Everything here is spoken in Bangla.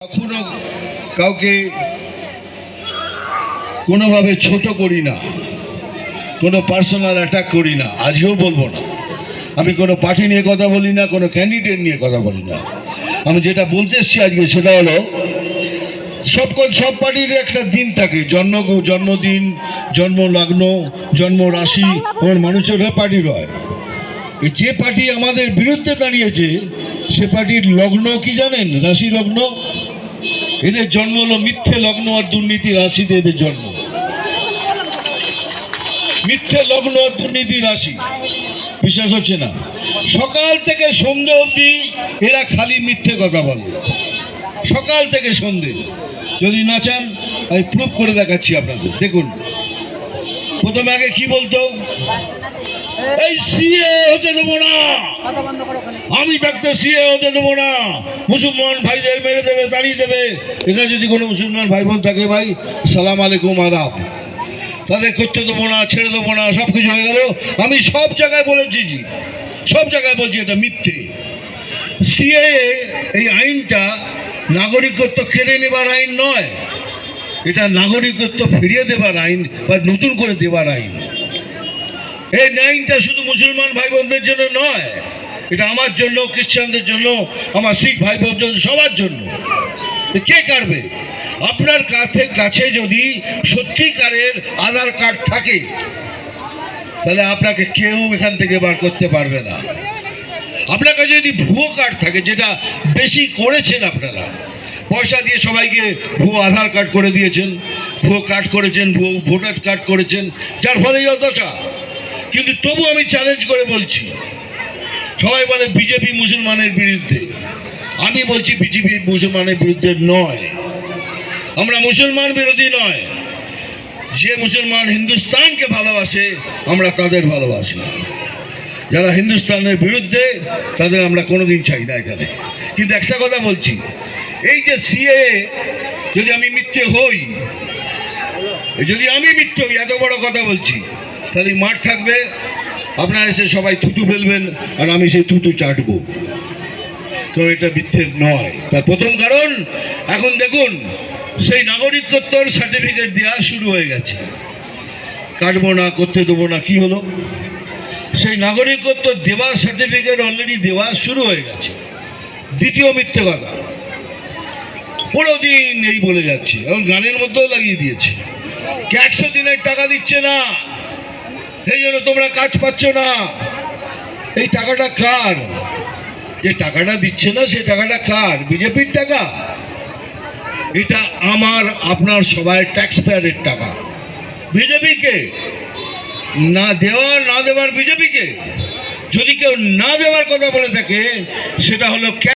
কখনো কাউকে কোনোভাবে ছোট করি না, কোনো পার্সোনাল অ্যাটাক করি না, আজকেও বলবো না। আমি কোনো পার্টি নিয়ে কথা বলি না, কোনো ক্যান্ডিডেট নিয়ে কথা বলি না। আমি যেটা বলতে এসছি আজকে সেটা হলো সব পার্টির একটা দিন থাকে, জন্মদিন, জন্মলগ্ন, জন্ম রাশি, আমার মানুষের পার্টির হয়। যে পার্টি আমাদের বিরুদ্ধে দাঁড়িয়েছে সে পার্টির লগ্ন কি জানেন? রাশি লগ্ন। এদের জন্ম হলো মিথ্যে লগ্ন আর দুর্নীতি রাশিতে এদের জন্ম। মিথ্যে লগ্ন আর দুর্নীতি রাশি, বিশ্বাস হচ্ছে না? সকাল থেকে সন্ধ্যে অবধি এরা খালি মিথ্যে কথা বলে, সকাল থেকে সন্ধ্যে। যদি না চান আমি প্রুফ করে দেখাচ্ছি আপনাদের। দেখুন, প্রথমে আগে কি বলতো, এই সিএ হতে দেবো না, আমি থাকতে সিএ হতে দেবো না, মুসলমান ভাইদের মেরে দেবে, তাড়িয়ে দেবে। এটা যদি কোনো মুসলমান ভাই বোন থাকে, ভাই সালাম আলাইকুম, আদাব, তাদের করতে দেবো না, ছেড়ে দেবো না, সব কিছু হয়ে গেল। আমি সব জায়গায় বলেছি, সব জায়গায় বলছি এটা মিথ্যে। সিএ এই আইনটা নাগরিকত্ব কেড়ে নেবার আইন নয়, এটা নাগরিকত্ব ফিরিয়ে দেবার আইন বা নতুন করে দেবার আইন। এই আইনটা শুধু মুসলমান ভাই বোনদের জন্য নয়, এটা আমার জন্য, খ্রিস্টানদের জন্য, আমার শিখ ভাই বোন জন্য, সবার জন্য। কে কাটবে? আপনার কাছে যদি সত্যিকারের আধার কার্ড থাকে তাহলে আপনাকে কেউ এখান থেকে বার করতে পারবে না। আপনার কাছে যদি ভুয়ো কার্ড থাকে, যেটা বেশি করেছেন আপনারা, পয়সা দিয়ে সবাইকে ভুয়ো আধার কার্ড করে দিয়েছেন, ভুয়ো কার্ড করেছেন, ভুয়ো ভোটার কার্ড করেছেন, যার ফলে এই দশা। কিন্তু তবু আমি চ্যালেঞ্জ করে বলছি, সবাই বলে বিজেপি মুসলমানের বিরুদ্ধে, আমি বলছি বিজেপি মুসলমানের বিরুদ্ধে নয়, আমরা মুসলমান বিরোধী নয়। যে মুসলমান হিন্দুস্তানকে ভালোবাসে আমরা তাদের ভালোবাসি, যারা হিন্দুস্তানের বিরুদ্ধে তাদের আমরা কোনোদিন চাই না এখানে। কিন্তু একটা কথা বলছি, এই যে সিএ, যদি আমি মিথ্যে হই, যদি আমি মিথ্যে হই, এত বড় কথা বলছি, তাহলে মাঠ থাকবে, আপনারা এসে সবাই থুতু ফেলবেন আর আমি সেই থুতু চাটবো, কারণ এটা মিথ্যের নয়। তার প্রথম কারণ, এখন দেখুন সেই নাগরিকত্বর সার্টিফিকেট দেওয়া শুরু হয়ে গেছে। কাটবো না, করতে দেবো না, কি হলো? সেই নাগরিকত্ব দেওয়ার সার্টিফিকেট অলরেডি দেওয়া শুরু হয়ে গেছে। দ্বিতীয় মিথ্যে কথা, পুরো দিন এই বলে যাচ্ছে, এখন গানের মধ্যেও লাগিয়ে দিয়েছে, 100 দিনের টাকা দিচ্ছে না, সেই জন্য তোমরা কাজ পাচ্ছ না। এই টাকাটা কার? যে টাকাটা দিচ্ছে না সে টাকাটা কার? বিজেপির টাকা? এটা আমার, আপনার সবাই ট্যাক্স পেয়ারের টাকা। বিজেপিকে না দেওয়ার বিজেপিকে। যদি কেউ না দেওয়ার কথা বলে থাকে সেটা হলো